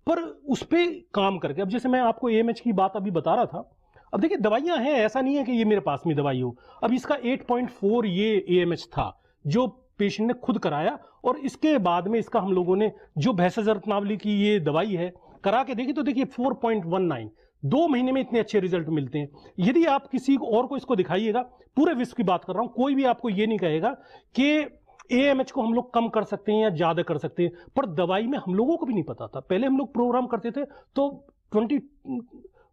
पर उस पे काम करके, अब जैसे मैं आपको एएमएच की बात अभी बता रहा था, अब देखिए दवाइयां हैं, ऐसा नहीं है कि ये मेरे पास में दवाई हो। अब इसका 8.4 ये एएमएच था जो पेशेंट ने खुद कराया, और इसके बाद में इसका हम लोगों ने जो भैंसजरत्नावली की ये दवाई है करा के देखी, तो देखिए 4.19, 2 महीने में इतने अच्छे रिजल्ट मिलते हैं। यदि आप किसी और को इसको दिखाइएगा, पूरे विश्व की बात कर रहा हूं, कोई भी आपको ये नहीं कहेगा कि एएमएच को हम लोग कम कर सकते हैं या ज्यादा कर सकते हैं। पर दवाई में हम लोगों को भी नहीं पता था, पहले हम लोग प्रोग्राम करते थे तो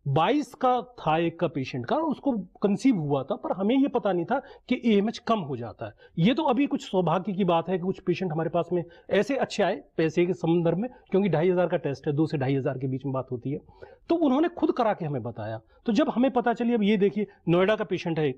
22 का था एक का पेशेंट का, उसको कंसीव हुआ था, पर हमें ये पता नहीं था कि एएमएच कम हो जाता है। ये तो अभी कुछ सौभाग्य की बात है कि कुछ पेशेंट हमारे पास में ऐसे अच्छे आए पैसे के संदर्भ में, क्योंकि 2,500 का टेस्ट है, 2 से 2,500 के बीच में बात होती है, तो उन्होंने खुद करा के हमें बताया। तो जब हमें पता चली, अब ये देखिए नोएडा का पेशेंट है,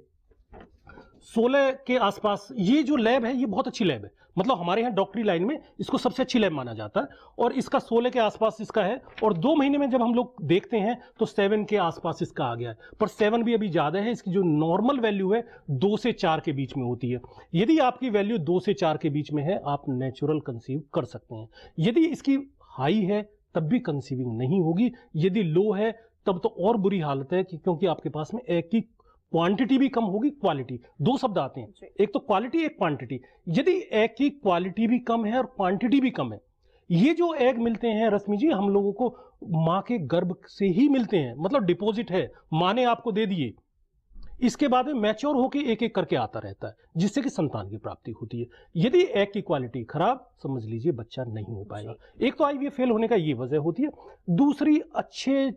16 के आसपास, ये जो लैब है ये बहुत अच्छी लैब है, मतलब हमारे यहाँ डॉक्टरी लाइन में इसको सबसे अच्छी लैब माना जाता है, और इसका 16 के आसपास इसका है, और 2 महीने में जब हम लोग देखते हैं तो 7 के आसपास इसका आ गया है। पर 7 भी अभी ज्यादा है, इसकी जो नॉर्मल वैल्यू है 2 से 4 के बीच में होती है। यदि आपकी वैल्यू 2 से 4 के बीच में है, आप नेचुरल कंसीव कर सकते हैं। यदि इसकी हाई है तब भी कंसीविंग नहीं होगी, यदि लो है तब तो और बुरी हालत है, क्योंकि आपके पास में एग की क्वांटिटी भी कम होगी, क्वालिटी, 2 शब्द आते हैं, एक तो क्वालिटी, एक क्वांटिटी। यदि एग की क्वालिटी भी कम है और क्वांटिटी भी कम है, ये जो एग मिलते हैं रश्मि जी हम लोगों को मां के गर्भ से ही मिलते हैं, मतलब डिपॉजिट है, मां ने आपको दे दिए, इसके बाद में मैच्योर होके एक एक करके आता रहता है, जिससे कि संतान की प्राप्ति होती है। यदि एग की क्वालिटी खराब, समझ लीजिए बच्चा नहीं हो पाएगा। एक तो आईवीएफ फेल होने का ये वजह होती है, दूसरी अच्छे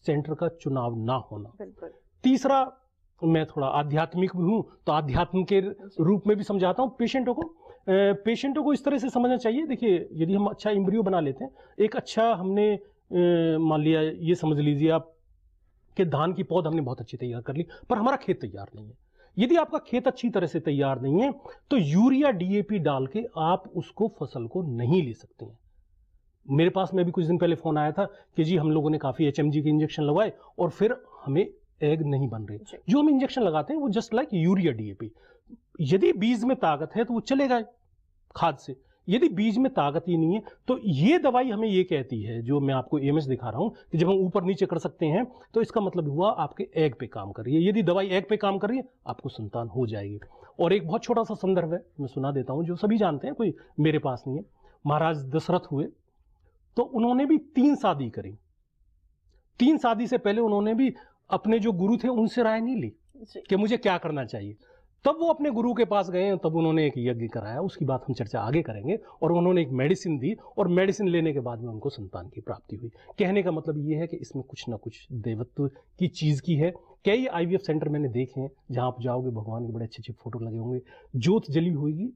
सेंटर का चुनाव ना होना, तीसरा मैं थोड़ा आध्यात्मिक भी हूं तो आध्यात्म के रूप में भी समझाता हूं पेशेंटों को। पेशेंटों को इस तरह से समझना चाहिए, देखिए यदि हम अच्छा एम्ब्रियो बना लेते हैं, एक अच्छा हमने मान लिया, ये समझ लीजिए आप कि धान की पौध हमने बहुत अच्छी तैयार कर ली, पर हमारा खेत तैयार नहीं है। यदि आपका खेत अच्छी तरह से तैयार नहीं है तो यूरिया डीएपी डाल के आप उसको फसल को नहीं ले सकते हैं। मेरे पास में भी कुछ दिन पहले फोन आया था कि जी हम लोगों ने काफी एचएमजी के इंजेक्शन लगवाए और फिर हमें एग नहीं बन रहे। जो हम इंजेक्शन लगाते हैं वो जस्ट लाइक यूरिया डीएपी। यदि बीज में ताकत है तो वो चलेगा खाद से, यदि बीज में ताकत ही नहीं है तो ये दवाई हमें ये कहती है, जो मैं आपको एएमएच दिखा रहा हूं कि जब हम ऊपर नीचे कर सकते हैं तो इसका मतलब हुआ आपके एग पे काम कर रही है। यदि दवाई एग पे काम कर रही है आपको संतान हो जाएगी। और एक बहुत छोटा सा संदर्भ है, मैं सुना देता हूं, जो सभी जानते हैं, कोई मेरे पास नहीं है। महाराज दशरथ हुए तो उन्होंने भी 3 शादी करी। 3 शादी से पहले उन्होंने भी अपने जो गुरु थे उनसे राय नहीं ली कि मुझे क्या करना चाहिए। तब वो अपने गुरु के पास गए, तब उन्होंने एक यज्ञ कराया, उसकी बात हम चर्चा आगे करेंगे। और उन्होंने एक मेडिसिन दी और मेडिसिन लेने के बाद में उनको संतान की प्राप्ति हुई। कहने का मतलब ये है कि इसमें कुछ ना कुछ देवत्व की चीज की है। कई आईवीएफ सेंटर मैंने देखे हैं जहां आप जाओगे, भगवान के बड़े अच्छे अच्छे फोटो लगे होंगे, ज्योत जली होगी,